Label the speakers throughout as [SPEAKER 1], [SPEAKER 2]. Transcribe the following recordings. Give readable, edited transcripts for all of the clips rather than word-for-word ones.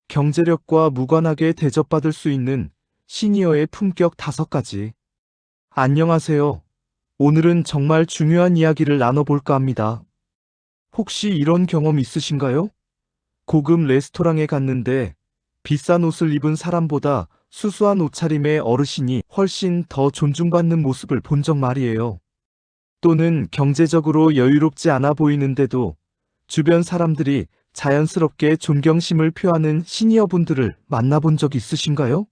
[SPEAKER 1] 경제력과 무관하게 대접받을 수 있는 시니어의 품격 5가지. 안녕하세요. 오늘은 정말 중요한 이야기를 나눠볼까 합니다. 혹시 이런 경험 있으신가요? 고급 레스토랑에 갔는데 비싼 옷을 입은 사람보다 수수한 옷차림의 어르신이 훨씬 더 존중받는 모습을 본 적 말이에요. 또는 경제적으로 여유롭지 않아 보이는데도 주변 사람들이 자연스럽게 존경심을 표하는 시니어분들을 만나본 적 있으신가요?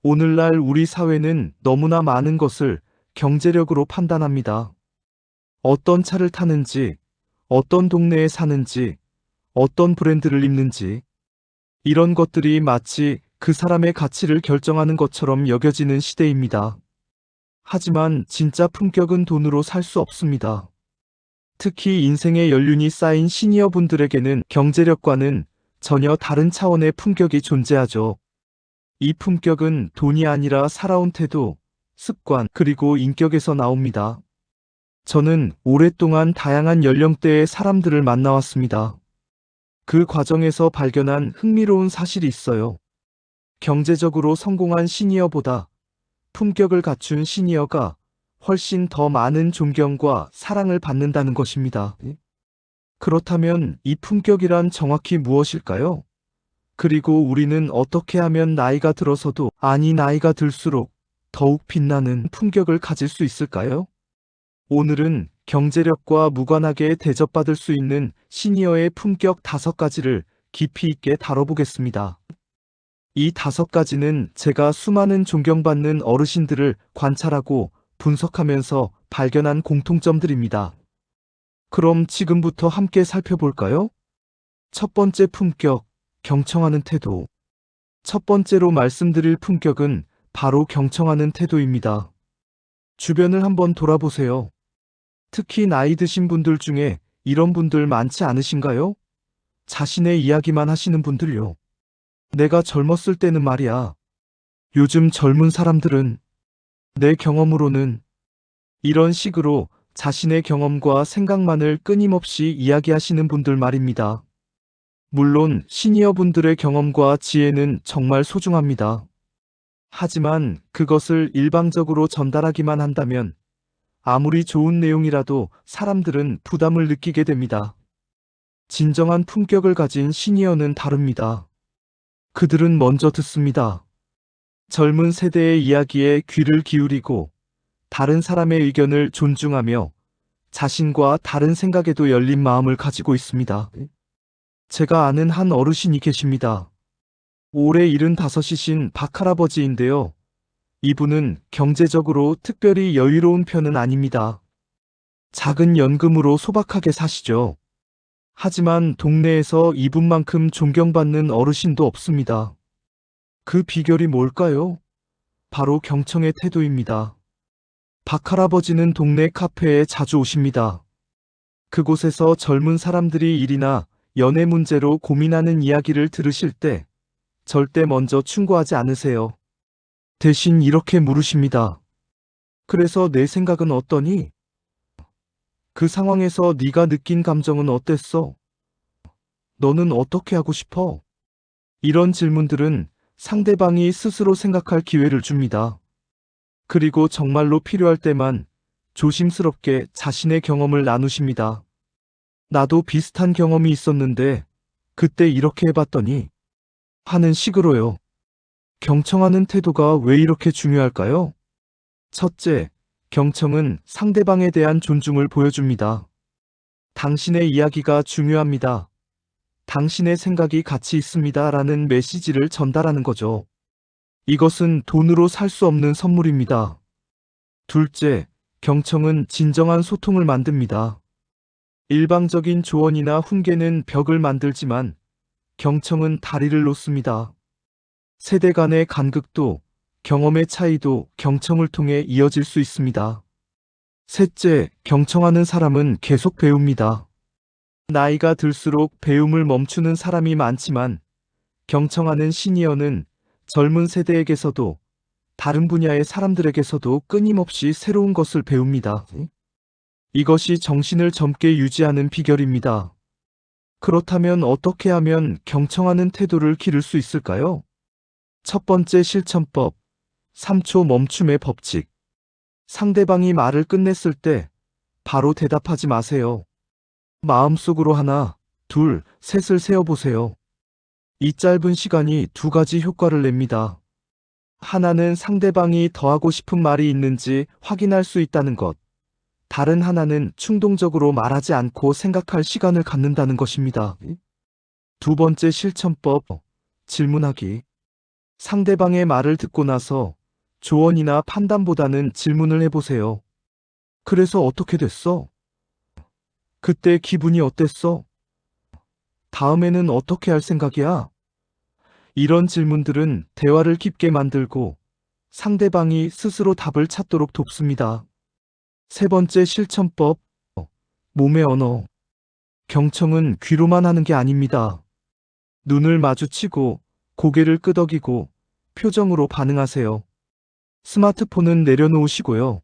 [SPEAKER 1] 오늘날 우리 사회는 너무나 많은 것을 경제력으로 판단합니다. 어떤 차를 타는지, 어떤 동네에 사는지, 어떤 브랜드를 입는지, 이런 것들이 마치 그 사람의 가치를 결정하는 것처럼 여겨지는 시대입니다. 하지만 진짜 품격은 돈으로 살 수 없습니다. 특히 인생의 연륜이 쌓인 시니어분들에게는 경제력과는 전혀 다른 차원의 품격이 존재하죠. 이 품격은 돈이 아니라 살아온 태도, 습관, 그리고 인격에서 나옵니다. 저는 오랫동안 다양한 연령대의 사람들을 만나왔습니다. 그 과정에서 발견한 흥미로운 사실이 있어요. 경제적으로 성공한 시니어보다 품격을 갖춘 시니어가 훨씬 더 많은 존경과 사랑을 받는다는 것입니다. 그렇다면 이 품격이란 정확히 무엇일까요? 그리고 우리는 어떻게 하면 나이가 들어서도, 아니 나이가 들수록 더욱 빛나는 품격을 가질 수 있을까요? 오늘은 경제력과 무관하게 대접받을 수 있는 시니어의 품격 5가지를 깊이 있게 다뤄보겠습니다. 이 5가지는 제가 수많은 존경받는 어르신들을 관찰하고 분석하면서 발견한 공통점들입니다. 그럼 지금부터 함께 살펴볼까요? 첫 번째 품격, 경청하는 태도. 첫 번째로 말씀드릴 품격은 바로 경청하는 태도입니다. 주변을 한번 돌아보세요. 특히 나이 드신 분들 중에 이런 분들 많지 않으신가요? 자신의 이야기만 하시는 분들요. 내가 젊었을 때는 말이야. 요즘 젊은 사람들은, 내 경험으로는, 이런 식으로 자신의 경험과 생각만을 끊임없이 이야기하시는 분들 말입니다. 물론 시니어 분들의 경험과 지혜는 정말 소중합니다. 하지만 그것을 일방적으로 전달하기만 한다면 아무리 좋은 내용이라도 사람들은 부담을 느끼게 됩니다. 진정한 품격을 가진 시니어는 다릅니다. 그들은 먼저 듣습니다. 젊은 세대의 이야기에 귀를 기울이고 다른 사람의 의견을 존중하며 자신과 다른 생각에도 열린 마음을 가지고 있습니다. 제가 아는 한 어르신이 계십니다. 올해 75이신 박할아버지인데요. 이분은 경제적으로 특별히 여유로운 편은 아닙니다. 작은 연금으로 소박하게 사시죠. 하지만 동네에서 이분만큼 존경받는 어르신도 없습니다. 그 비결이 뭘까요? 바로 경청의 태도입니다. 박할아버지는 동네 카페에 자주 오십니다. 그곳에서 젊은 사람들이 일이나 연애 문제로 고민하는 이야기를 들으실 때 절대 먼저 충고하지 않으세요. 대신 이렇게 물으십니다. 그래서 내 생각은 어떠니? 그 상황에서 네가 느낀 감정은 어땠어? 너는 어떻게 하고 싶어? 이런 질문들은 상대방이 스스로 생각할 기회를 줍니다. 그리고 정말로 필요할 때만 조심스럽게 자신의 경험을 나누십니다. 나도 비슷한 경험이 있었는데 그때 이렇게 해봤더니 하는 식으로요. 경청하는 태도가 왜 이렇게 중요할까요? 첫째, 경청은 상대방에 대한 존중을 보여줍니다. 당신의 이야기가 중요합니다. 당신의 생각이 가치 있습니다. 라는 메시지를 전달하는 거죠. 이것은 돈으로 살 수 없는 선물입니다. 둘째, 경청은 진정한 소통을 만듭니다. 일방적인 조언이나 훈계는 벽을 만들지만 경청은 다리를 놓습니다. 세대 간의 간극도, 경험의 차이도 경청을 통해 이어질 수 있습니다. 셋째, 경청하는 사람은 계속 배웁니다. 나이가 들수록 배움을 멈추는 사람이 많지만 경청하는 시니어는 젊은 세대에게서도 다른 분야의 사람들에게서도 끊임없이 새로운 것을 배웁니다. 이것이 정신을 젊게 유지하는 비결입니다. 그렇다면 어떻게 하면 경청하는 태도를 기를 수 있을까요? 첫 번째 실천법, 3초 멈춤의 법칙. 상대방이 말을 끝냈을 때 바로 대답하지 마세요. 마음속으로 하나, 둘, 셋을 세어보세요. 이 짧은 시간이 두 가지 효과를 냅니다. 하나는 상대방이 더 하고 싶은 말이 있는지 확인할 수 있다는 것. 다른 하나는 충동적으로 말하지 않고 생각할 시간을 갖는다는 것입니다. 두 번째 실천법, 질문하기. 상대방의 말을 듣고 나서 조언이나 판단보다는 질문을 해보세요. 그래서 어떻게 됐어? 그때 기분이 어땠어? 다음에는 어떻게 할 생각이야? 이런 질문들은 대화를 깊게 만들고 상대방이 스스로 답을 찾도록 돕습니다. 세 번째 실천법, 몸의 언어. 경청은 귀로만 하는 게 아닙니다. 눈을 마주치고 고개를 끄덕이고 표정으로 반응하세요. 스마트폰은 내려놓으시고요.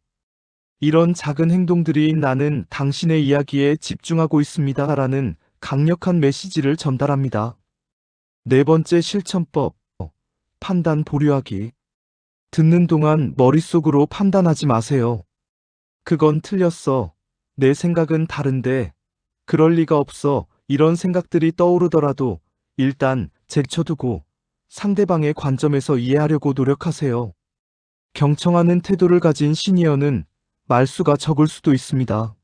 [SPEAKER 1] 이런 작은 행동들이 나는 당신의 이야기에 집중하고 있습니다라는 강력한 메시지를 전달합니다. 네 번째 실천법, 판단 보류하기. 듣는 동안 머릿속으로 판단하지 마세요. 그건 틀렸어. 내 생각은 다른데. 그럴 리가 없어. 이런 생각들이 떠오르더라도 일단 제쳐두고 상대방의 관점에서 이해하려고 노력하세요. 경청하는 태도를 가진 시니어는 말수가 적을 수도 있습니다.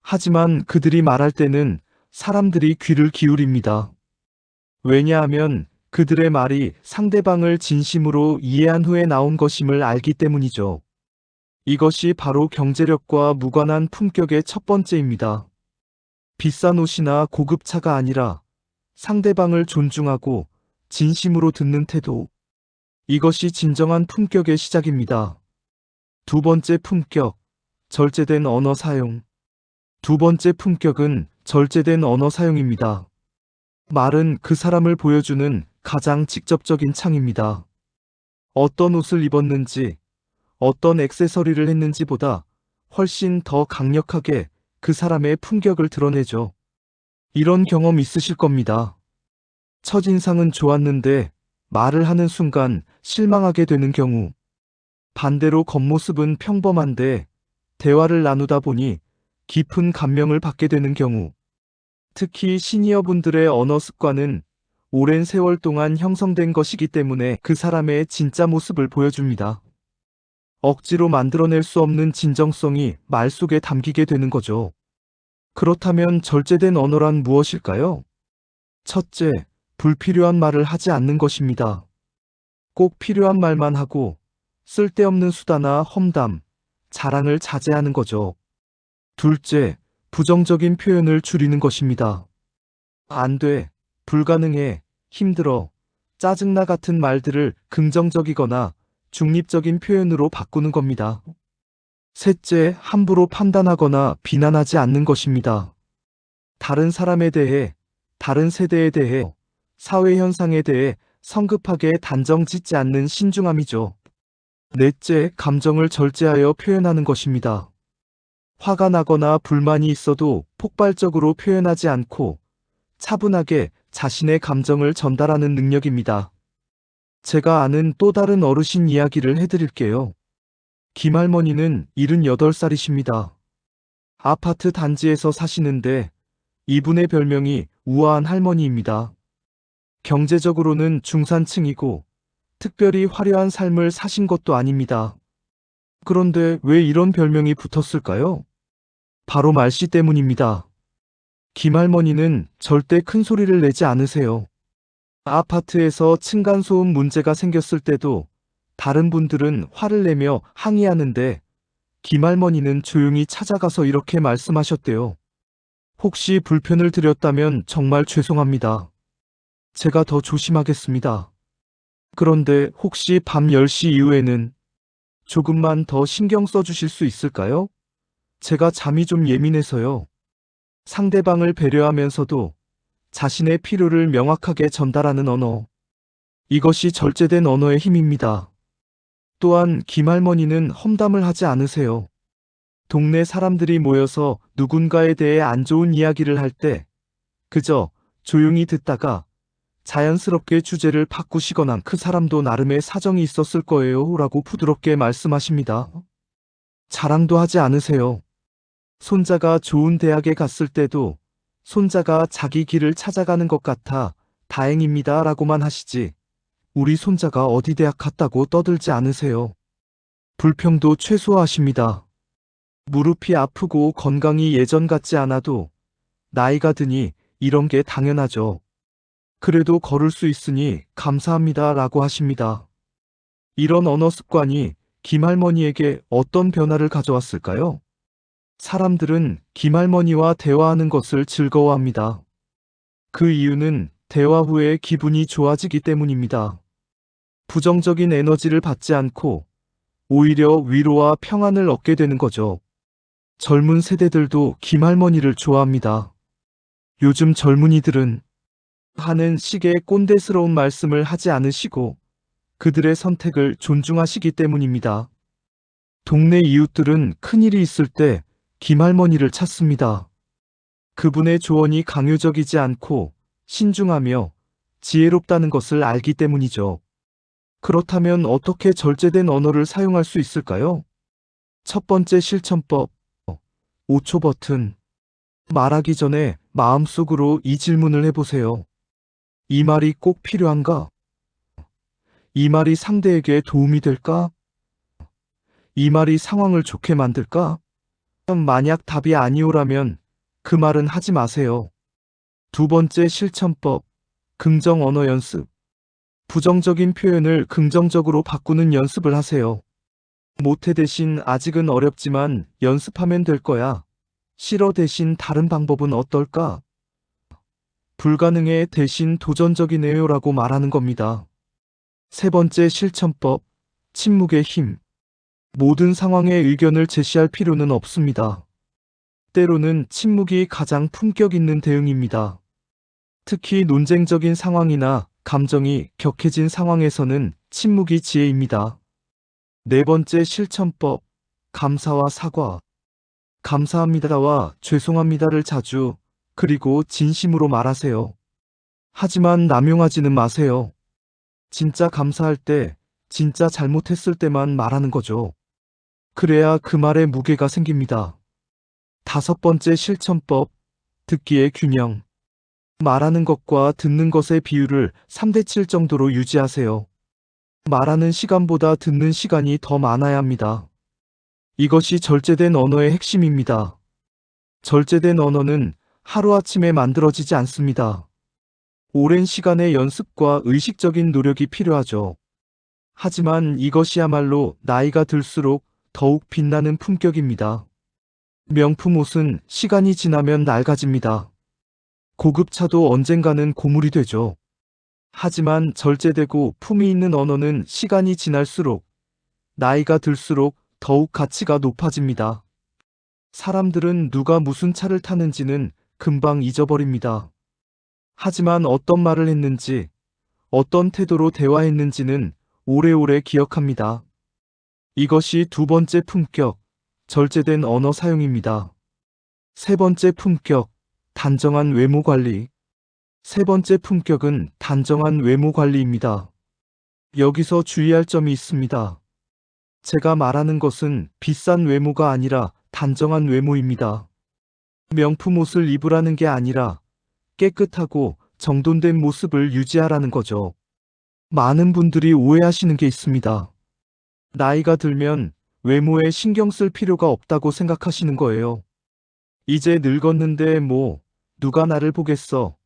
[SPEAKER 1] 하지만 그들이 말할 때는 사람들이 귀를 기울입니다. 왜냐하면 그들의 말이 상대방을 진심으로 이해한 후에 나온 것임을 알기 때문이죠. 이것이 바로 경제력과 무관한 품격의 첫 번째입니다. 비싼 옷이나 고급차가 아니라 상대방을 존중하고 진심으로 듣는 태도. 이것이 진정한 품격의 시작입니다. 두 번째 품격, 절제된 언어 사용. 두 번째 품격은 절제된 언어 사용입니다. 말은 그 사람을 보여주는 가장 직접적인 창입니다. 어떤 옷을 입었는지, 어떤 액세서리를 했는지보다 훨씬 더 강력하게 그 사람의 품격을 드러내죠. 이런 경험 있으실 겁니다. 첫인상은 좋았는데 말을 하는 순간 실망하게 되는 경우. 반대로 겉모습은 평범한데 대화를 나누다 보니 깊은 감명을 받게 되는 경우. 특히 시니어분들의 언어 습관은 오랜 세월 동안 형성된 것이기 때문에 그 사람의 진짜 모습을 보여줍니다. 억지로 만들어낼 수 없는 진정성이 말 속에 담기게 되는 거죠. 그렇다면 절제된 언어란 무엇일까요? 첫째, 불필요한 말을 하지 않는 것입니다. 꼭 필요한 말만 하고 쓸데없는 수다나 험담, 자랑을 자제하는 거죠. 둘째, 부정적인 표현을 줄이는 것입니다. 안 돼, 불가능해, 힘들어, 짜증나 같은 말들을 긍정적이거나 중립적인 표현으로 바꾸는 겁니다. 셋째, 함부로 판단하거나 비난하지 않는 것입니다. 다른 사람에 대해, 다른 세대에 대해, 사회 현상에 대해 성급하게 단정 짓지 않는 신중함이죠. 넷째, 감정을 절제하여 표현하는 것입니다. 화가 나거나 불만이 있어도 폭발적으로 표현하지 않고 차분하게 자신의 감정을 전달하는 능력입니다. 제가 아는 또 다른 어르신 이야기를 해드릴게요. 김할머니는 78살이십니다. 아파트 단지에서 사시는데 이분의 별명이 우아한 할머니입니다. 경제적으로는 중산층이고 특별히 화려한 삶을 사신 것도 아닙니다. 그런데 왜 이런 별명이 붙었을까요? 바로 말씨 때문입니다. 김할머니는 절대 큰 소리를 내지 않으세요. 아파트에서 층간소음 문제가 생겼을 때도 다른 분들은 화를 내며 항의하는데 김할머니는 조용히 찾아가서 이렇게 말씀하셨대요. 혹시 불편을 드렸다면 정말 죄송합니다. 제가 더 조심하겠습니다. 그런데 혹시 밤 10시 이후에는 조금만 더 신경 써주실 수 있을까요? 제가 잠이 좀 예민해서요. 상대방을 배려하면서도 자신의 필요를 명확하게 전달하는 언어. 이것이 절제된 언어의 힘입니다. 또한 김할머니는 험담을 하지 않으세요. 동네 사람들이 모여서 누군가에 대해 안 좋은 이야기를 할 때 그저 조용히 듣다가 자연스럽게 주제를 바꾸시거나 그 사람도 나름의 사정이 있었을 거예요 라고 부드럽게 말씀하십니다. 자랑도 하지 않으세요. 손자가 좋은 대학에 갔을 때도 손자가 자기 길을 찾아가는 것 같아 다행입니다 라고만 하시지 우리 손자가 어디 대학 갔다고 떠들지 않으세요. 불평도 최소화하십니다. 무릎이 아프고 건강이 예전 같지 않아도 나이가 드니 이런 게 당연하죠. 그래도 걸을 수 있으니 감사합니다 라고 하십니다. 이런 언어 습관이 김할머니에게 어떤 변화를 가져왔을까요? 사람들은 김할머니와 대화하는 것을 즐거워합니다. 그 이유는 대화 후에 기분이 좋아지기 때문입니다. 부정적인 에너지를 받지 않고 오히려 위로와 평안을 얻게 되는 거죠. 젊은 세대들도 김할머니를 좋아합니다. 요즘 젊은이들은 하는 식의 꼰대스러운 말씀을 하지 않으시고 그들의 선택을 존중하시기 때문입니다. 동네 이웃들은 큰일이 있을 때 김할머니를 찾습니다. 그분의 조언이 강요적이지 않고 신중하며 지혜롭다는 것을 알기 때문이죠. 그렇다면 어떻게 절제된 언어를 사용할 수 있을까요? 첫 번째 실천법, 5초 버튼. 말하기 전에 마음속으로 이 질문을 해보세요. 이 말이 꼭 필요한가? 이 말이 상대에게 도움이 될까? 이 말이 상황을 좋게 만들까? 만약 답이 아니오라면 그 말은 하지 마세요. 두 번째 실천법, 긍정 언어 연습. 부정적인 표현을 긍정적으로 바꾸는 연습을 하세요. 못해 대신 아직은 어렵지만 연습하면 될 거야. 싫어 대신 다른 방법은 어떨까? 불가능해 대신 도전적이네요 라고 말하는 겁니다. 세 번째 실천법, 침묵의 힘. 모든 상황에 의견을 제시할 필요는 없습니다. 때로는 침묵이 가장 품격 있는 대응입니다. 특히 논쟁적인 상황이나 감정이 격해진 상황에서는 침묵이 지혜입니다. 네 번째 실천법, 감사와 사과. 감사합니다와 죄송합니다를 자주 그리고 진심으로 말하세요. 하지만 남용하지는 마세요. 진짜 감사할 때, 진짜 잘못했을 때만 말하는 거죠. 그래야 그 말에 무게가 생깁니다. 다섯 번째 실천법, 듣기의 균형. 말하는 것과 듣는 것의 비율을 3대7 정도로 유지하세요. 말하는 시간보다 듣는 시간이 더 많아야 합니다. 이것이 절제된 언어의 핵심입니다. 절제된 언어는 하루아침에 만들어지지 않습니다. 오랜 시간의 연습과 의식적인 노력이 필요하죠. 하지만 이것이야말로 나이가 들수록 더욱 빛나는 품격입니다. 명품 옷은 시간이 지나면 낡아집니다. 고급 차도 언젠가는 고물이 되죠. 하지만 절제되고 품위 있는 언어는 시간이 지날수록, 나이가 들수록 더욱 가치가 높아집니다. 사람들은 누가 무슨 차를 타는지는 금방 잊어버립니다. 하지만 어떤 말을 했는지, 어떤 태도로 대화했는지는 오래오래 기억합니다. 이것이 두 번째 품격, 절제된 언어 사용입니다. 세 번째 품격, 단정한 외모 관리. 세 번째 품격은 단정한 외모 관리입니다. 여기서 주의할 점이 있습니다. 제가 말하는 것은 비싼 외모가 아니라 단정한 외모입니다. 명품 옷을 입으라는 게 아니라 깨끗하고 정돈된 모습을 유지하라는 거죠. 많은 분들이 오해하시는 게 있습니다. 나이가 들면 외모에 신경 쓸 필요가 없다고 생각하시는 거예요. 이제 늙었는데 뭐, 누가 나를 보겠어.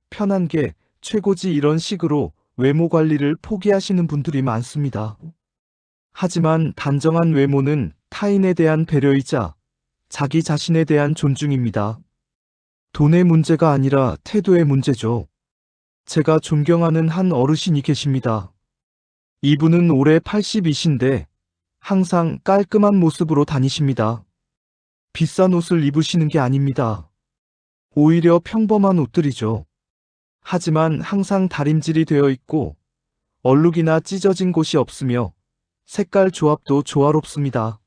[SPEAKER 1] 편한 게 최고지 이런 식으로 외모 관리를 포기하시는 분들이 많습니다. 하지만 단정한 외모는 타인에 대한 배려이자 자기 자신에 대한 존중입니다. 돈의 문제가 아니라 태도의 문제죠. 제가 존경하는 한 어르신이 계십니다. 이분은 올해 80이신데 항상 깔끔한 모습으로 다니십니다. 비싼 옷을 입으시는 게 아닙니다. 오히려 평범한 옷들이죠. 하지만 항상 다림질이 되어 있고 얼룩이나 찢어진 곳이 없으며 색깔 조합도 조화롭습니다.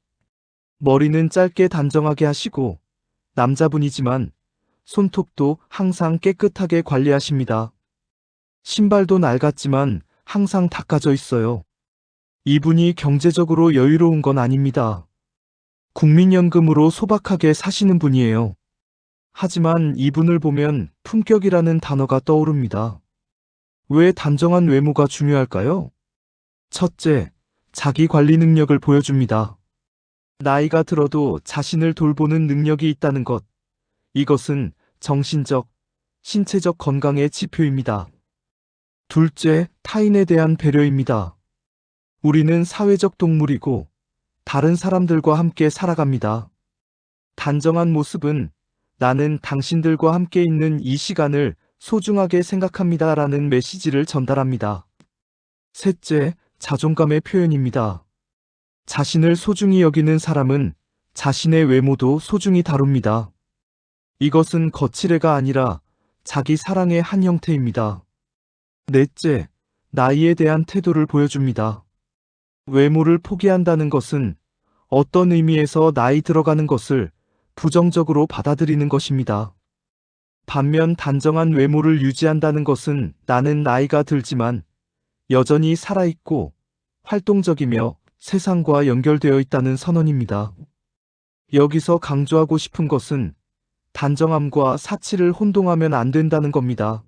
[SPEAKER 1] 머리는 짧게 단정하게 하시고 남자분이지만 손톱도 항상 깨끗하게 관리하십니다. 신발도 낡았지만 항상 닦아져 있어요. 이분이 경제적으로 여유로운 건 아닙니다. 국민연금으로 소박하게 사시는 분이에요. 하지만 이분을 보면 품격이라는 단어가 떠오릅니다. 왜 단정한 외모가 중요할까요? 첫째, 자기 관리 능력을 보여줍니다. 나이가 들어도 자신을 돌보는 능력이 있다는 것. 이것은 정신적, 신체적 건강의 지표입니다. 둘째, 타인에 대한 배려입니다. 우리는 사회적 동물이고 다른 사람들과 함께 살아갑니다. 단정한 모습은 나는 당신들과 함께 있는 이 시간을 소중하게 생각합니다 라는 메시지를 전달합니다. 셋째, 자존감의 표현입니다. 자신을 소중히 여기는 사람은 자신의 외모도 소중히 다룹니다. 이것은 거칠애가 아니라 자기 사랑의 한 형태입니다. 넷째, 나이에 대한 태도를 보여줍니다. 외모를 포기한다는 것은 어떤 의미에서 나이 들어가는 것을 부정적으로 받아들이는 것입니다. 반면 단정한 외모를 유지한다는 것은 나는 나이가 들지만 여전히 살아있고 활동적이며 세상과 연결되어 있다는 선언입니다. 여기서 강조하고 싶은 것은 단정함과 사치를 혼동하면 안 된다는 겁니다.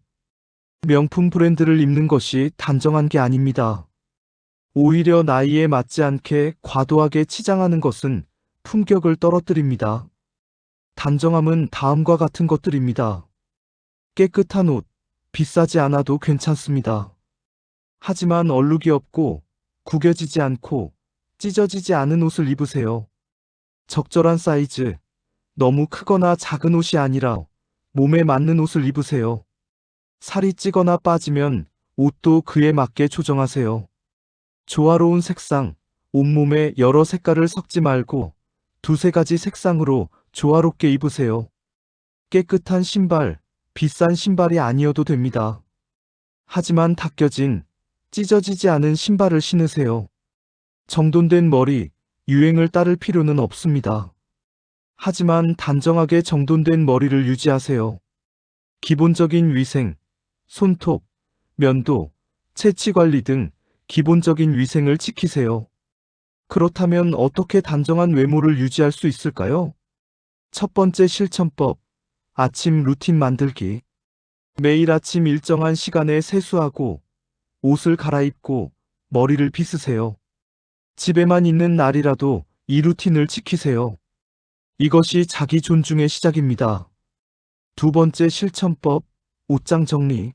[SPEAKER 1] 명품 브랜드를 입는 것이 단정한 게 아닙니다. 오히려 나이에 맞지 않게 과도하게 치장하는 것은 품격을 떨어뜨립니다. 단정함은 다음과 같은 것들입니다. 깨끗한 옷, 비싸지 않아도 괜찮습니다. 하지만 얼룩이 없고 구겨지지 않고 찢어지지 않은 옷을 입으세요. 적절한 사이즈, 너무 크거나 작은 옷이 아니라 몸에 맞는 옷을 입으세요. 살이 찌거나 빠지면 옷도 그에 맞게 조정하세요. 조화로운 색상, 온몸에 여러 색깔을 섞지 말고 두세 가지 색상으로 조화롭게 입으세요. 깨끗한 신발, 비싼 신발이 아니어도 됩니다. 하지만 닦여진, 찢어지지 않은 신발을 신으세요. 정돈된 머리, 유행을 따를 필요는 없습니다. 하지만 단정하게 정돈된 머리를 유지하세요. 기본적인 위생, 손톱, 면도, 채취 관리 등 기본적인 위생을 지키세요. 그렇다면 어떻게 단정한 외모를 유지할 수 있을까요? 첫 번째 실천법, 아침 루틴 만들기. 매일 아침 일정한 시간에 세수하고 옷을 갈아입고 머리를 빗으세요. 집에만 있는 날이라도 이 루틴을 지키세요. 이것이 자기 존중의 시작입니다. 두 번째 실천법, 옷장 정리.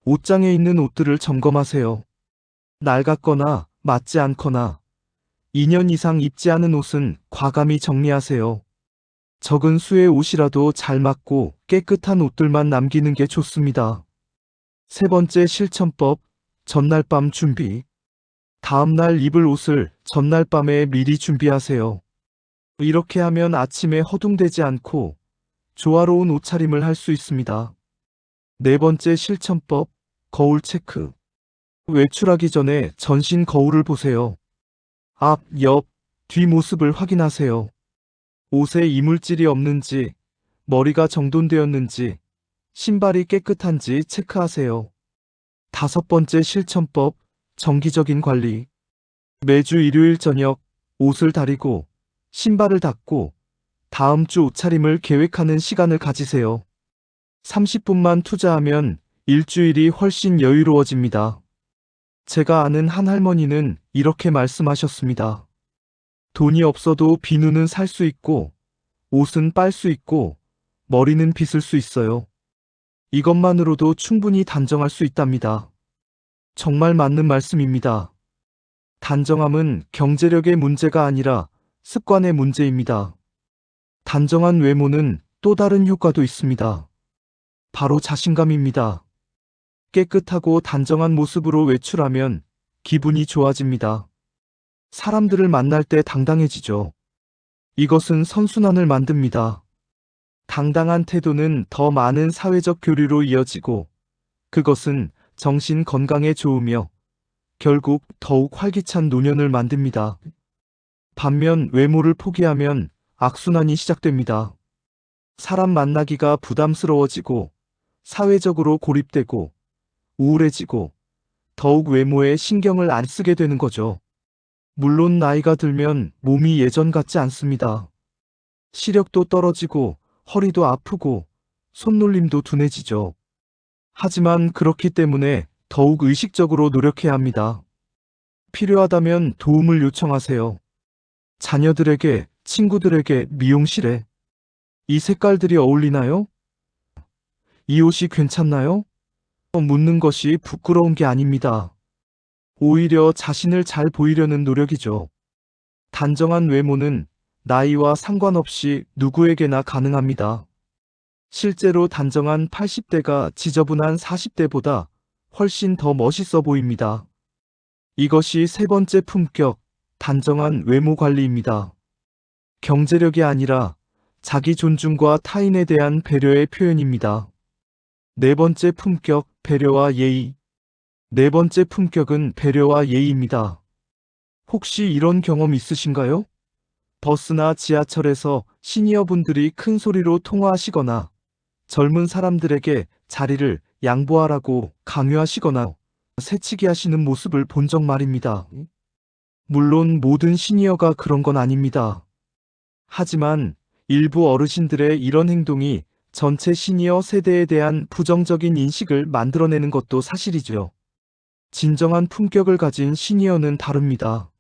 [SPEAKER 1] 옷장에 있는 옷들을 점검하세요. 낡았거나 맞지 않거나 2년 이상 입지 않은 옷은 과감히 정리하세요. 적은 수의 옷이라도 잘 맞고 깨끗한 옷들만 남기는 게 좋습니다. 세 번째 실천법, 전날 밤 준비. 다음날 입을 옷을 전날 밤에 미리 준비하세요. 이렇게 하면 아침에 허둥대지 않고 조화로운 옷차림을 할 수 있습니다. 네 번째 실천법, 거울 체크. 외출하기 전에 전신 거울을 보세요. 앞, 옆, 뒷 모습을 확인하세요. 옷에 이물질이 없는지, 머리가 정돈되었는지, 신발이 깨끗한지 체크하세요. 다섯 번째 실천법, 정기적인 관리. 매주 일요일 저녁 옷을 다리고 신발을 닦고 다음 주 옷차림을 계획하는 시간을 가지세요. 30분만 투자하면 일주일이 훨씬 여유로워집니다. 제가 아는 한 할머니는 이렇게 말씀하셨습니다. 돈이 없어도 비누는 살 수 있고, 옷은 빨 수 있고, 머리는 빗을 수 있어요. 이것만으로도 충분히 단정할 수 있답니다. 정말 맞는 말씀입니다. 단정함은 경제력의 문제가 아니라 습관의 문제입니다. 단정한 외모는 또 다른 효과도 있습니다. 바로 자신감입니다. 깨끗하고 단정한 모습으로 외출하면 기분이 좋아집니다. 사람들을 만날 때 당당해지죠. 이것은 선순환을 만듭니다. 당당한 태도는 더 많은 사회적 교류로 이어지고 그것은 정신 건강에 좋으며 결국 더욱 활기찬 노년을 만듭니다. 반면 외모를 포기하면 악순환이 시작됩니다. 사람 만나기가 부담스러워지고 사회적으로 고립되고 우울해지고 더욱 외모에 신경을 안 쓰게 되는 거죠. 물론 나이가 들면 몸이 예전 같지 않습니다. 시력도 떨어지고 허리도 아프고 손놀림도 둔해지죠. 하지만 그렇기 때문에 더욱 의식적으로 노력해야 합니다. 필요하다면 도움을 요청하세요. 자녀들에게, 친구들에게, 미용실에. 이 색깔들이 어울리나요? 이 옷이 괜찮나요? 묻는 것이 부끄러운 게 아닙니다. 오히려 자신을 잘 보이려는 노력이죠. 단정한 외모는 나이와 상관없이 누구에게나 가능합니다. 실제로 단정한 80대가 지저분한 40대보다 훨씬 더 멋있어 보입니다. 이것이 세 번째 품격, 단정한 외모 관리입니다. 경제력이 아니라 자기 존중과 타인에 대한 배려의 표현입니다. 네 번째 품격, 배려와 예의. 네 번째 품격은 배려와 예의입니다. 혹시 이런 경험 있으신가요? 버스나 지하철에서 시니어분들이 큰 소리로 통화하시거나 젊은 사람들에게 자리를 양보하라고 강요하시거나 새치기 하시는 모습을 본 적 말입니다. 물론 모든 시니어가 그런 건 아닙니다. 하지만 일부 어르신들의 이런 행동이 전체 시니어 세대에 대한 부정적인 인식을 만들어내는 것도 사실이죠. 진정한 품격을 가진 시니어는 다릅니다.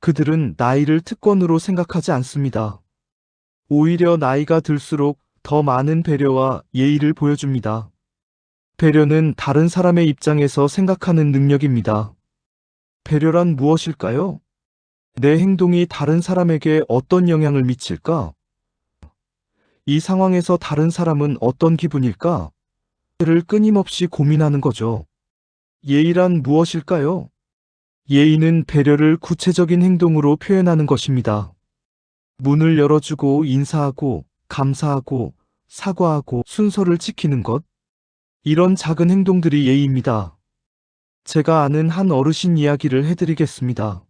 [SPEAKER 1] 그들은 나이를 특권으로 생각하지 않습니다. 오히려 나이가 들수록 더 많은 배려와 예의를 보여줍니다. 배려는 다른 사람의 입장에서 생각하는 능력입니다. 배려란 무엇일까요? 내 행동이 다른 사람에게 어떤 영향을 미칠까? 이 상황에서 다른 사람은 어떤 기분일까? 를 끊임없이 고민하는 거죠. 예의란 무엇일까요? 예의는 배려를 구체적인 행동으로 표현하는 것입니다. 문을 열어주고 인사하고 감사하고 사과하고 순서를 지키는 것. 이런 작은 행동들이 예의입니다. 제가 아는 한 어르신 이야기를 해드리겠습니다.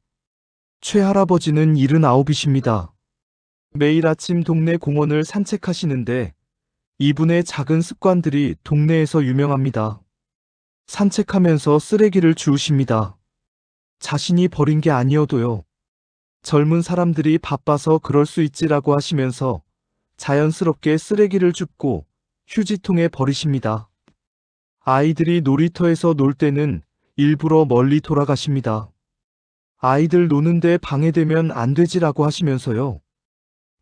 [SPEAKER 1] 최할아버지는 79이십니다. 매일 아침 동네 공원을 산책하시는데 이분의 작은 습관들이 동네에서 유명합니다. 산책하면서 쓰레기를 주우십니다. 자신이 버린 게 아니어도요. 젊은 사람들이 바빠서 그럴 수 있지라고 하시면서 자연스럽게 쓰레기를 줍고 휴지통에 버리십니다. 아이들이 놀이터에서 놀 때는 일부러 멀리 돌아가십니다. 아이들 노는데 방해되면 안 되지라고 하시면서요.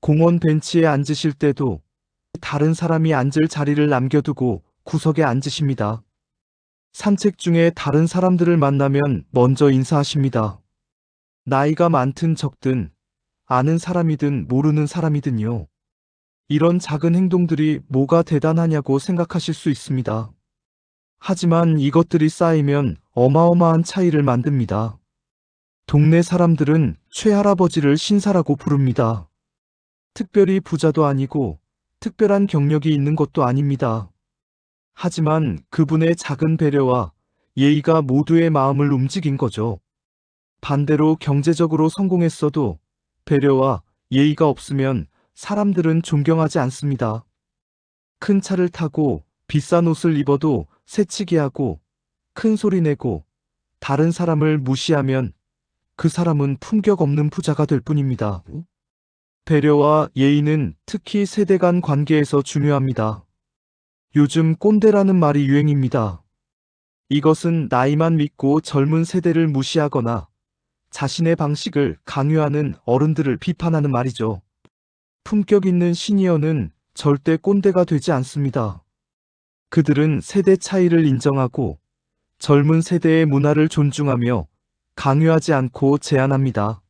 [SPEAKER 1] 공원 벤치에 앉으실 때도 다른 사람이 앉을 자리를 남겨두고 구석에 앉으십니다. 산책 중에 다른 사람들을 만나면 먼저 인사하십니다. 나이가 많든 적든, 아는 사람이든 모르는 사람이든요. 이런 작은 행동들이 뭐가 대단하냐고 생각하실 수 있습니다. 하지만 이것들이 쌓이면 어마어마한 차이를 만듭니다. 동네 사람들은 최할아버지를 신사라고 부릅니다. 특별히 부자도 아니고 특별한 경력이 있는 것도 아닙니다. 하지만 그분의 작은 배려와 예의가 모두의 마음을 움직인 거죠. 반대로 경제적으로 성공했어도 배려와 예의가 없으면 사람들은 존경하지 않습니다. 큰 차를 타고 비싼 옷을 입어도 새치기하고 큰 소리 내고 다른 사람을 무시하면 그 사람은 품격 없는 부자가 될 뿐입니다. 배려와 예의는 특히 세대 간 관계에서 중요합니다. 요즘 꼰대라는 말이 유행입니다. 이것은 나이만 믿고 젊은 세대를 무시하거나 자신의 방식을 강요하는 어른들을 비판하는 말이죠. 품격 있는 시니어는 절대 꼰대가 되지 않습니다. 그들은 세대 차이를 인정하고 젊은 세대의 문화를 존중하며 강요하지 않고 제안합니다.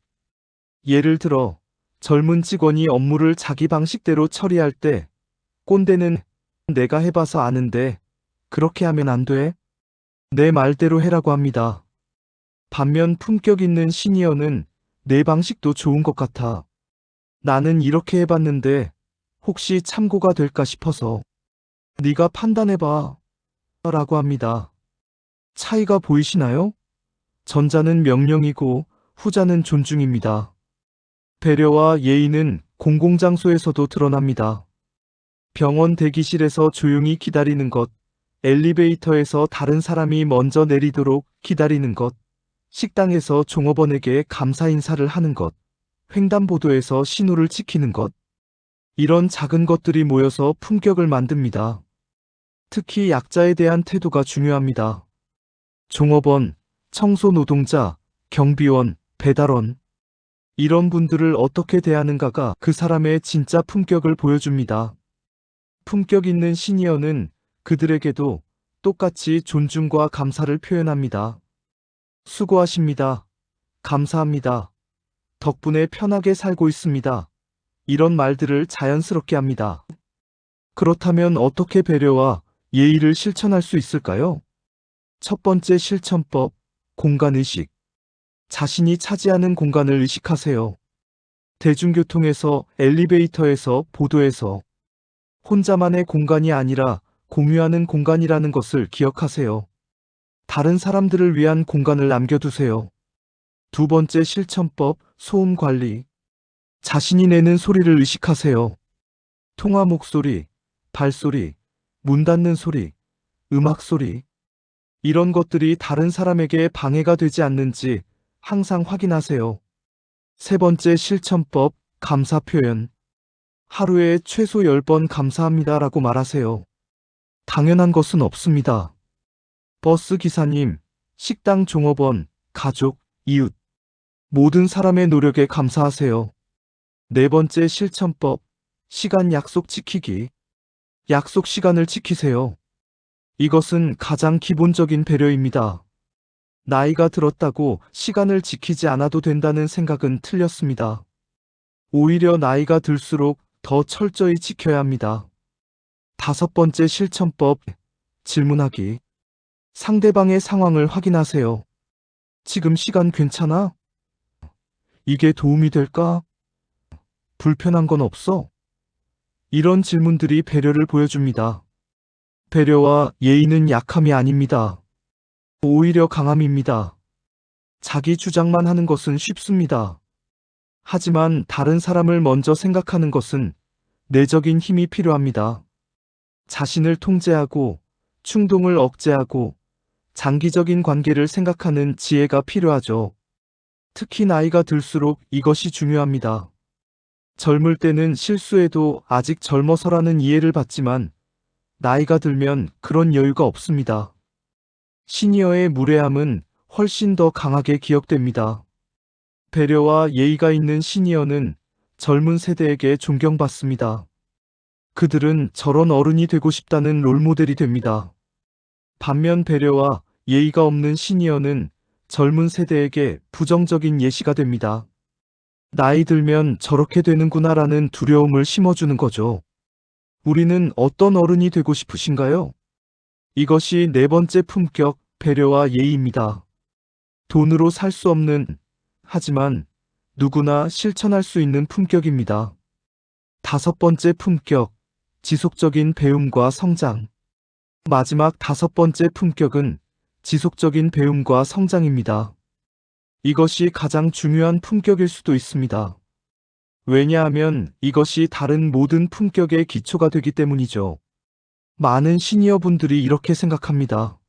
[SPEAKER 1] 예를 들어 젊은 직원이 업무를 자기 방식대로 처리할 때 꼰대는 내가 해봐서 아는데 그렇게 하면 안 돼? 내 말대로 해라고 합니다. 반면 품격 있는 시니어는 내 방식도 좋은 것 같아. 나는 이렇게 해봤는데 혹시 참고가 될까 싶어서 네가 판단해봐 라고 합니다. 차이가 보이시나요? 전자는 명령이고 후자는 존중입니다. 배려와 예의는 공공장소에서도 드러납니다. 병원 대기실에서 조용히 기다리는 것, 엘리베이터에서 다른 사람이 먼저 내리도록 기다리는 것, 식당에서 종업원에게 감사 인사를 하는 것, 횡단보도에서 신호를 지키는 것. 이런 작은 것들이 모여서 품격을 만듭니다. 특히 약자에 대한 태도가 중요합니다. 종업원, 청소 노동자, 경비원, 배달원. 이런 분들을 어떻게 대하는가가 그 사람의 진짜 품격을 보여줍니다. 품격 있는 시니어는 그들에게도 똑같이 존중과 감사를 표현합니다. 수고하십니다. 감사합니다. 덕분에 편하게 살고 있습니다. 이런 말들을 자연스럽게 합니다. 그렇다면 어떻게 배려와 예의를 실천할 수 있을까요? 첫 번째 실천법, 공간의식. 자신이 차지하는 공간을 의식하세요. 대중교통에서, 엘리베이터에서, 보도에서. 혼자만의 공간이 아니라 공유하는 공간이라는 것을 기억하세요. 다른 사람들을 위한 공간을 남겨두세요. 두 번째 실천법, 소음 관리. 자신이 내는 소리를 의식하세요. 통화 목소리, 발소리, 문 닫는 소리, 음악 소리. 이런 것들이 다른 사람에게 방해가 되지 않는지 항상 확인하세요. 세 번째 실천법, 감사 표현. 하루에 최소 10번 감사합니다라고 말하세요. 당연한 것은 없습니다. 버스 기사님, 식당 종업원, 가족, 이웃. 모든 사람의 노력에 감사하세요. 네 번째 실천법, 시간 약속 지키기. 약속 시간을 지키세요. 이것은 가장 기본적인 배려입니다. 나이가 들었다고 시간을 지키지 않아도 된다는 생각은 틀렸습니다. 오히려 나이가 들수록 더 철저히 지켜야 합니다. 다섯 번째 실천법, 질문하기. 상대방의 상황을 확인하세요. 지금 시간 괜찮아? 이게 도움이 될까? 불편한 건 없어? 이런 질문들이 배려를 보여줍니다. 배려와 예의는 약함이 아닙니다. 오히려 강함입니다. 자기 주장만 하는 것은 쉽습니다. 하지만 다른 사람을 먼저 생각하는 것은 내적인 힘이 필요합니다. 자신을 통제하고 충동을 억제하고 장기적인 관계를 생각하는 지혜가 필요하죠. 특히 나이가 들수록 이것이 중요합니다. 젊을 때는 실수해도 아직 젊어서라는 이해를 받지만 나이가 들면 그런 여유가 없습니다. 시니어의 무례함은 훨씬 더 강하게 기억됩니다. 배려와 예의가 있는 시니어는 젊은 세대에게 존경받습니다. 그들은 저런 어른이 되고 싶다는 롤모델이 됩니다. 반면 배려와 예의가 없는 시니어는 젊은 세대에게 부정적인 예시가 됩니다. 나이 들면 저렇게 되는구나라는 두려움을 심어주는 거죠. 우리는 어떤 어른이 되고 싶으신가요? 이것이 네 번째 품격, 배려와 예의입니다. 돈으로 살 수 없는, 하지만 누구나 실천할 수 있는 품격입니다. 다섯 번째 품격, 지속적인 배움과 성장. 마지막 다섯 번째 품격은 지속적인 배움과 성장입니다. 이것이 가장 중요한 품격일 수도 있습니다. 왜냐하면 이것이 다른 모든 품격의 기초가 되기 때문이죠. 많은 시니어 분들이 이렇게 생각합니다.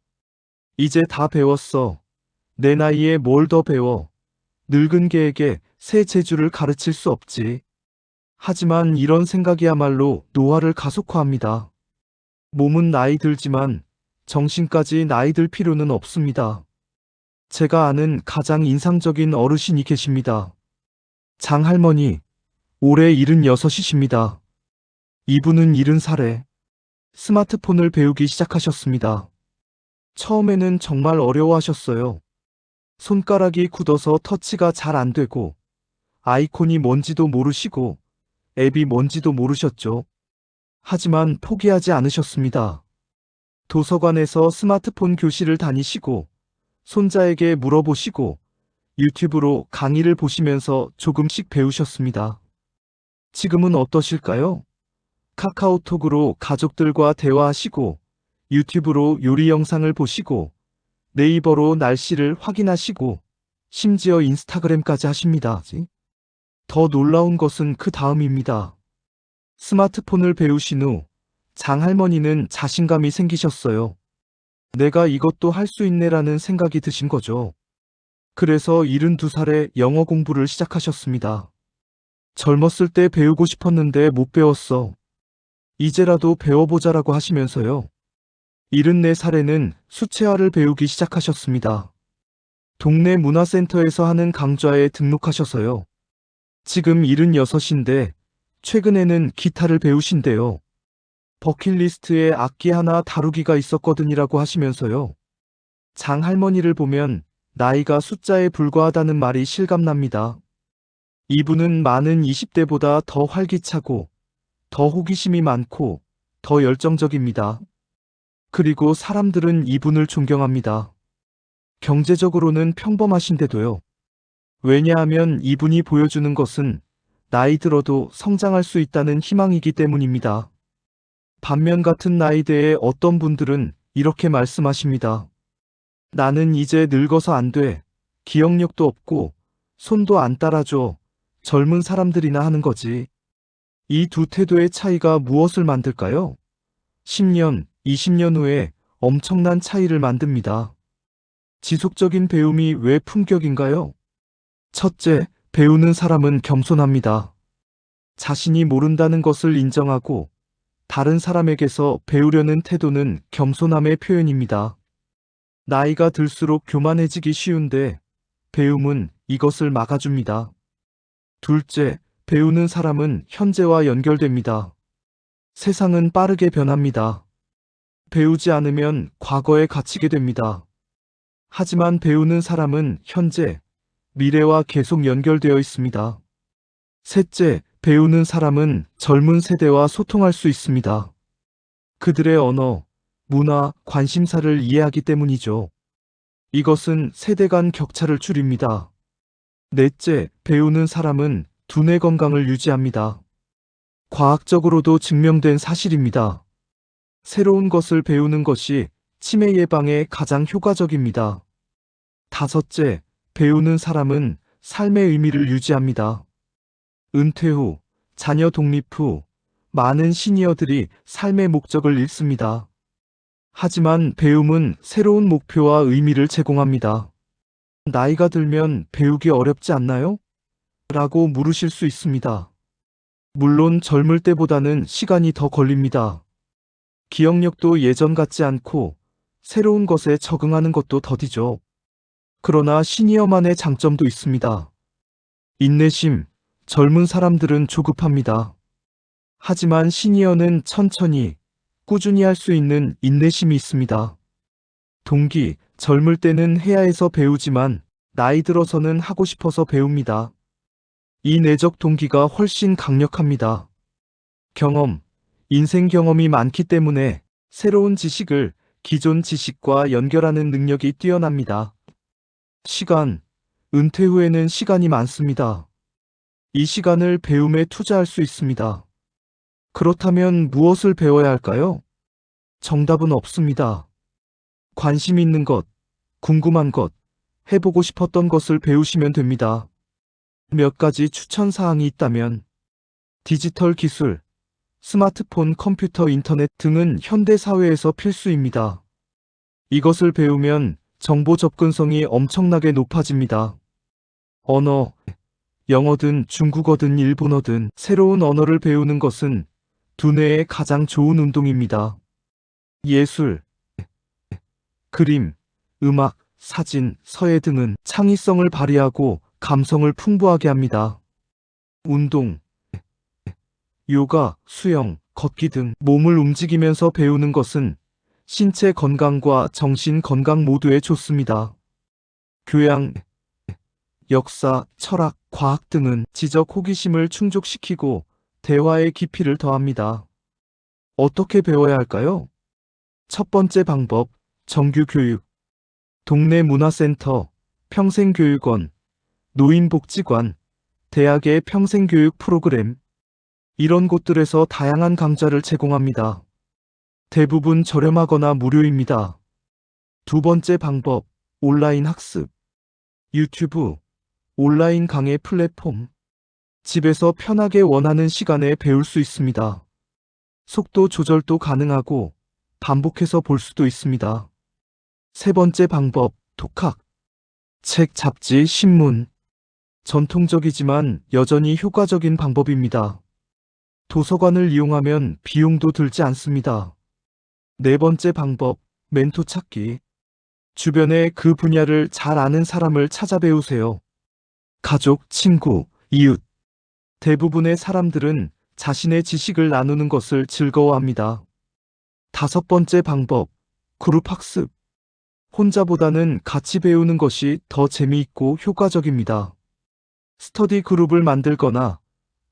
[SPEAKER 1] 이제 다 배웠어. 내 나이에 뭘 더 배워. 늙은 개에게 새 재주를 가르칠 수 없지. 하지만 이런 생각이야말로 노화를 가속화합니다. 몸은 나이 들지만 정신까지 나이 들 필요는 없습니다. 제가 아는 가장 인상적인 어르신이 계십니다. 장할머니, 올해 76이십니다. 이분은 70살에 스마트폰을 배우기 시작하셨습니다. 처음에는 정말 어려워하셨어요. 손가락이 굳어서 터치가 잘 안 되고, 아이콘이 뭔지도 모르시고, 앱이 뭔지도 모르셨죠. 하지만 포기하지 않으셨습니다. 도서관에서 스마트폰 교실을 다니시고, 손자에게 물어보시고, 유튜브로 강의를 보시면서 조금씩 배우셨습니다. 지금은 어떠실까요? 카카오톡으로 가족들과 대화하시고, 유튜브로 요리 영상을 보시고, 네이버로 날씨를 확인하시고, 심지어 인스타그램까지 하십니다. 더 놀라운 것은 그 다음입니다. 스마트폰을 배우신 후 장할머니는 자신감이 생기셨어요. 내가 이것도 할 수 있네라는 생각이 드신 거죠. 그래서 72살에 영어 공부를 시작하셨습니다. 젊었을 때 배우고 싶었는데 못 배웠어. 이제라도 배워보자라고 하시면서요. 74살에는 수채화를 배우기 시작하셨습니다. 동네 문화센터에서 하는 강좌에 등록하셔서요. 지금 76인데 최근에는 기타를 배우신대요. 버킷리스트에 악기 하나 다루기가 있었거든이라고 하시면서요. 장할머니를 보면 나이가 숫자에 불과하다는 말이 실감납니다. 이분은 많은 20대보다 더 활기차고, 더 호기심이 많고, 더 열정적입니다. 그리고 사람들은 이분을 존경합니다. 경제적으로는 평범하신데도요. 왜냐하면 이분이 보여주는 것은 나이 들어도 성장할 수 있다는 희망이기 때문입니다. 반면 같은 나이대의 어떤 분들은 이렇게 말씀하십니다. 나는 이제 늙어서 안 돼. 기억력도 없고 손도 안 따라줘. 젊은 사람들이나 하는 거지. 이 두 태도의 차이가 무엇을 만들까요? 10년, 20년 후에 엄청난 차이를 만듭니다. 지속적인 배움이 왜 품격인가요? 첫째, 배우는 사람은 겸손합니다. 자신이 모른다는 것을 인정하고 다른 사람에게서 배우려는 태도는 겸손함의 표현입니다. 나이가 들수록 교만해지기 쉬운데 배움은 이것을 막아줍니다. 둘째, 배우는 사람은 현재와 연결됩니다. 세상은 빠르게 변합니다. 배우지 않으면 과거에 갇히게 됩니다. 하지만 배우는 사람은 현재, 미래와 계속 연결되어 있습니다. 셋째, 배우는 사람은 젊은 세대와 소통할 수 있습니다. 그들의 언어, 문화, 관심사를 이해하기 때문이죠. 이것은 세대 간 격차를 줄입니다. 넷째, 배우는 사람은 두뇌 건강을 유지합니다. 과학적으로도 증명된 사실입니다. 새로운 것을 배우는 것이 치매 예방에 가장 효과적입니다. 다섯째, 배우는 사람은 삶의 의미를 유지합니다. 은퇴 후, 자녀 독립 후, 많은 시니어들이 삶의 목적을 잃습니다. 하지만 배움은 새로운 목표와 의미를 제공합니다. 나이가 들면 배우기 어렵지 않나요? 라고 물으실 수 있습니다. 물론 젊을 때보다는 시간이 더 걸립니다. 기억력도 예전 같지 않고 새로운 것에 적응하는 것도 더디죠. 그러나 시니어만의 장점도 있습니다. 인내심, 젊은 사람들은 조급합니다. 하지만 시니어는 천천히, 꾸준히 할 수 있는 인내심이 있습니다. 동기, 젊을 때는 해야 해서 배우지만 나이 들어서는 하고 싶어서 배웁니다. 이 내적 동기가 훨씬 강력합니다. 경험, 인생 경험이 많기 때문에 새로운 지식을 기존 지식과 연결하는 능력이 뛰어납니다. 시간, 은퇴 후에는 시간이 많습니다. 이 시간을 배움에 투자할 수 있습니다. 그렇다면 무엇을 배워야 할까요? 정답은 없습니다. 관심 있는 것, 궁금한 것, 해보고 싶었던 것을 배우시면 됩니다. 몇 가지 추천 사항이 있다면 디지털 기술, 스마트폰, 컴퓨터, 인터넷 등은 현대 사회에서 필수입니다. 이것을 배우면 정보 접근성이 엄청나게 높아집니다. 언어, 영어든 중국어든 일본어든 새로운 언어를 배우는 것은 두뇌에 가장 좋은 운동입니다. 예술, 그림, 음악, 사진, 서예 등은 창의성을 발휘하고 감성을 풍부하게 합니다. 운동, 요가, 수영, 걷기 등 몸을 움직이면서 배우는 것은 신체 건강과 정신 건강 모두에 좋습니다. 교양, 역사, 철학, 과학 등은 지적 호기심을 충족시키고 대화의 깊이를 더합니다. 어떻게 배워야 할까요? 첫 번째 방법, 정규 교육. 동네 문화센터, 평생교육원, 노인복지관, 대학의 평생교육 프로그램. 이런 곳들에서 다양한 강좌를 제공합니다. 대부분 저렴하거나 무료입니다. 두 번째 방법, 온라인 학습. 유튜브, 온라인 강의 플랫폼. 집에서 편하게 원하는 시간에 배울 수 있습니다. 속도 조절도 가능하고 반복해서 볼 수도 있습니다. 세 번째 방법, 톡학. 책, 잡지, 신문. 전통적이지만 여전히 효과적인 방법입니다. 도서관을 이용하면 비용도 들지 않습니다. 네 번째 방법, 멘토 찾기. 주변에 그 분야를 잘 아는 사람을 찾아 배우세요. 가족, 친구, 이웃. 대부분의 사람들은 자신의 지식을 나누는 것을 즐거워합니다. 다섯 번째 방법, 그룹 학습. 혼자보다는 같이 배우는 것이 더 재미있고 효과적입니다. 스터디 그룹을 만들거나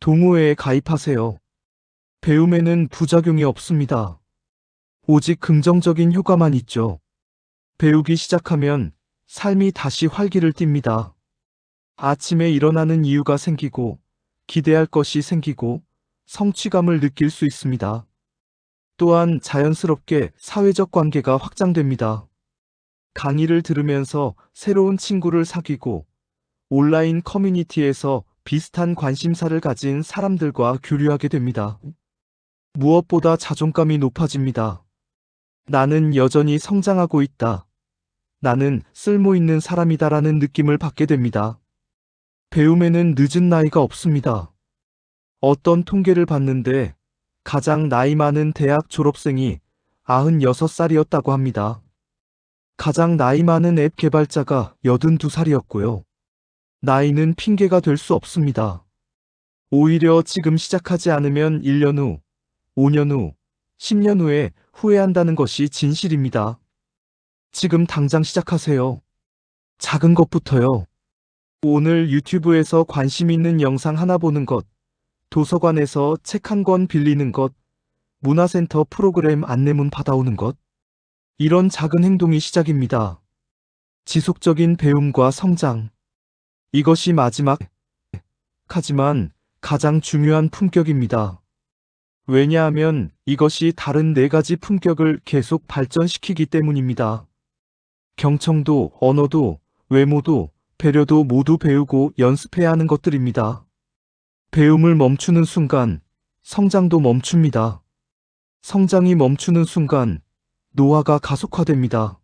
[SPEAKER 1] 동호회에 가입하세요. 배움에는 부작용이 없습니다. 오직 긍정적인 효과만 있죠. 배우기 시작하면 삶이 다시 활기를 띱니다. 아침에 일어나는 이유가 생기고, 기대할 것이 생기고, 성취감을 느낄 수 있습니다. 또한 자연스럽게 사회적 관계가 확장됩니다. 강의를 들으면서 새로운 친구를 사귀고, 온라인 커뮤니티에서 비슷한 관심사를 가진 사람들과 교류하게 됩니다. 무엇보다 자존감이 높아집니다. 나는 여전히 성장하고 있다. 나는 쓸모 있는 사람이다라는 느낌을 받게 됩니다. 배움에는 늦은 나이가 없습니다. 어떤 통계를 봤는데 가장 나이 많은 대학 졸업생이 96살이었다고 합니다. 가장 나이 많은 앱 개발자가 82살이었고요. 나이는 핑계가 될 수 없습니다. 오히려 지금 시작하지 않으면 1년 후, 5년 후, 10년 후에 후회한다는 것이 진실입니다. 지금 당장 시작하세요. 작은 것부터요. 오늘 유튜브에서 관심 있는 영상 하나 보는 것, 도서관에서 책 한 권 빌리는 것, 문화센터 프로그램 안내문 받아오는 것. 이런 작은 행동이 시작입니다. 지속적인 배움과 성장. 이것이 마지막, 하지만 가장 중요한 품격입니다. 왜냐하면 이것이 다른 네 가지 품격을 계속 발전시키기 때문입니다. 경청도, 언어도, 외모도, 배려도 모두 배우고 연습해야 하는 것들입니다. 배움을 멈추는 순간, 성장도 멈춥니다. 성장이 멈추는 순간, 노화가 가속화됩니다.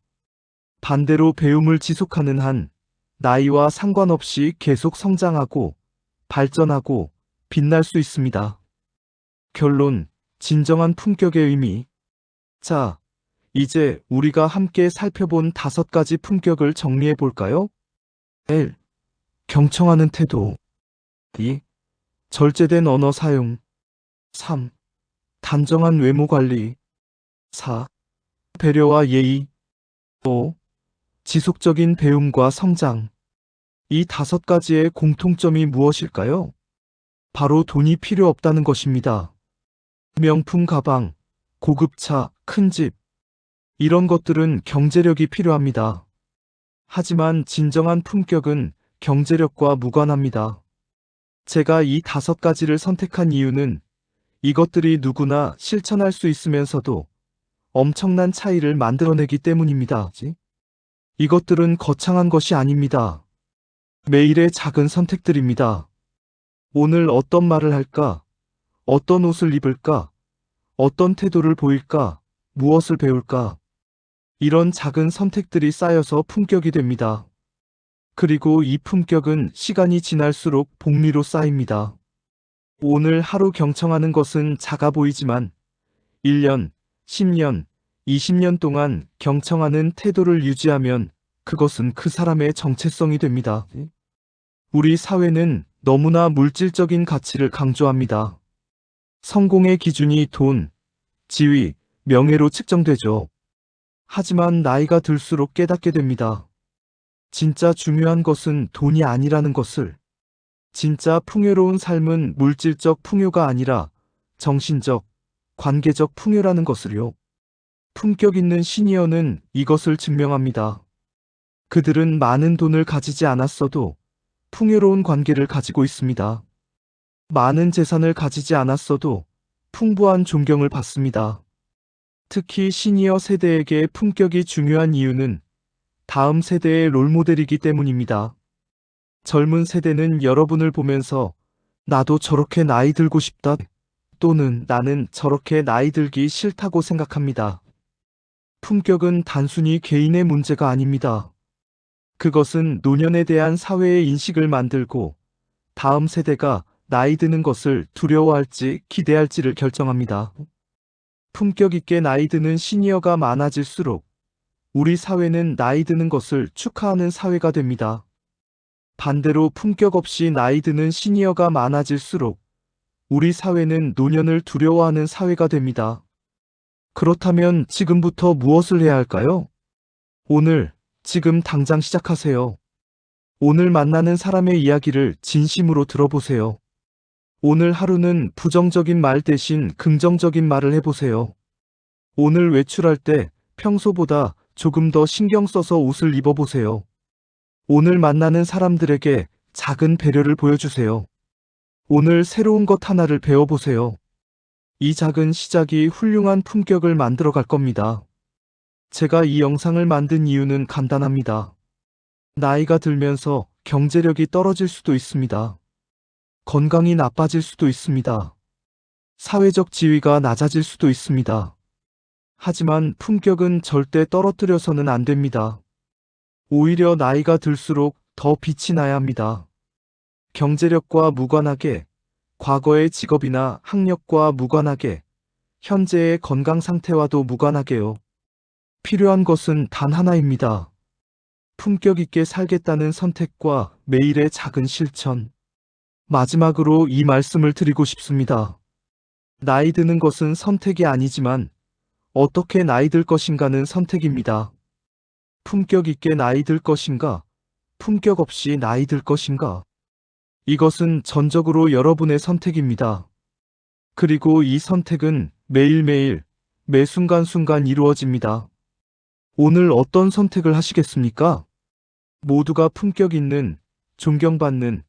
[SPEAKER 1] 반대로 배움을 지속하는 한, 나이와 상관없이 계속 성장하고, 발전하고, 빛날 수 있습니다. 결론, 진정한 품격의 의미. 자, 이제 우리가 함께 살펴본 5가지 품격을 정리해 볼까요? 1. 경청하는 태도. 2. 절제된 언어 사용. 3. 단정한 외모 관리. 4. 배려와 예의. 5. 지속적인 배움과 성장. 이 5가지의 공통점이 무엇일까요? 바로 돈이 필요 없다는 것입니다. 명품 가방, 고급 차, 큰 집. 이런 것들은 경제력이 필요합니다. 하지만 진정한 품격은 경제력과 무관합니다. 제가 이 5가지를 선택한 이유는 이것들이 누구나 실천할 수 있으면서도 엄청난 차이를 만들어내기 때문입니다. 이것들은 거창한 것이 아닙니다. 매일의 작은 선택들입니다. 오늘 어떤 말을 할까? 어떤 옷을 입을까? 어떤 태도를 보일까? 무엇을 배울까? 이런 작은 선택들이 쌓여서 품격이 됩니다. 그리고 이 품격은 시간이 지날수록 복리로 쌓입니다. 오늘 하루 경청하는 것은 작아 보이지만 1년, 10년, 20년 동안 경청하는 태도를 유지하면 그것은 그 사람의 정체성이 됩니다. 우리 사회는 너무나 물질적인 가치를 강조합니다. 성공의 기준이 돈, 지위, 명예로 측정되죠. 하지만 나이가 들수록 깨닫게 됩니다. 진짜 중요한 것은 돈이 아니라는 것을. 진짜 풍요로운 삶은 물질적 풍요가 아니라 정신적, 관계적 풍요라는 것을요. 품격 있는 시니어는 이것을 증명합니다. 그들은 많은 돈을 가지지 않았어도 풍요로운 관계를 가지고 있습니다. 많은 재산을 가지지 않았어도 풍부한 존경을 받습니다. 특히 시니어 세대에게 품격이 중요한 이유는 다음 세대의 롤모델이기 때문입니다. 젊은 세대는 여러분을 보면서 나도 저렇게 나이 들고 싶다, 또는 나는 저렇게 나이 들기 싫다고 생각합니다. 품격은 단순히 개인의 문제가 아닙니다. 그것은 노년에 대한 사회의 인식을 만들고 다음 세대가 나이 드는 것을 두려워할지 기대할지를 결정합니다. 품격 있게 나이 드는 시니어가 많아질수록 우리 사회는 나이 드는 것을 축하하는 사회가 됩니다. 반대로 품격 없이 나이 드는 시니어가 많아질수록 우리 사회는 노년을 두려워하는 사회가 됩니다. 그렇다면 지금부터 무엇을 해야 할까요? 오늘, 지금 당장 시작하세요. 오늘 만나는 사람의 이야기를 진심으로 들어보세요. 오늘 하루는 부정적인 말 대신 긍정적인 말을 해보세요. 오늘 외출할 때 평소보다 조금 더 신경 써서 옷을 입어보세요. 오늘 만나는 사람들에게 작은 배려를 보여주세요. 오늘 새로운 것 하나를 배워보세요. 이 작은 시작이 훌륭한 품격을 만들어 갈 겁니다. 제가 이 영상을 만든 이유는 간단합니다. 나이가 들면서 경제력이 떨어질 수도 있습니다. 건강이 나빠질 수도 있습니다. 사회적 지위가 낮아질 수도 있습니다. 하지만 품격은 절대 떨어뜨려서는 안 됩니다. 오히려 나이가 들수록 더 빛이 나야 합니다. 경제력과 무관하게, 과거의 직업이나 학력과 무관하게, 현재의 건강 상태와도 무관하게요. 필요한 것은 단 하나입니다. 품격 있게 살겠다는 선택과 매일의 작은 실천. 마지막으로 이 말씀을 드리고 싶습니다. 나이 드는 것은 선택이 아니지만 어떻게 나이 들 것인가는 선택입니다. 품격 있게 나이 들 것인가, 품격 없이 나이 들 것인가. 이것은 전적으로 여러분의 선택입니다. 그리고 이 선택은 매일매일, 매 순간순간 이루어집니다. 오늘 어떤 선택을 하시겠습니까? 모두가 품격 있는, 존경받는,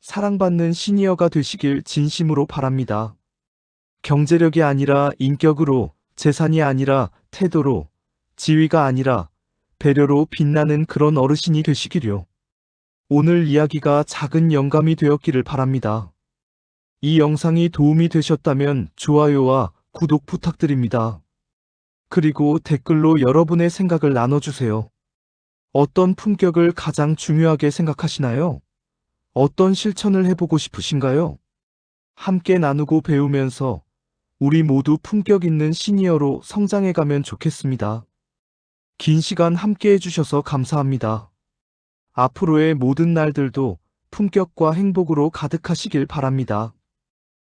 [SPEAKER 1] 사랑받는 시니어가 되시길 진심으로 바랍니다. 경제력이 아니라 인격으로, 재산이 아니라 태도로, 지위가 아니라 배려로 빛나는 그런 어르신이 되시기려. 오늘 이야기가 작은 영감이 되었기를 바랍니다. 이 영상이 도움이 되셨다면 좋아요와 구독 부탁드립니다. 그리고 댓글로 여러분의 생각을 나눠주세요. 어떤 품격을 가장 중요하게 생각하시나요? 어떤 실천을 해보고 싶으신가요? 함께 나누고 배우면서 우리 모두 품격 있는 시니어로 성장해가면 좋겠습니다. 긴 시간 함께 해주셔서 감사합니다. 앞으로의 모든 날들도 품격과 행복으로 가득하시길 바랍니다.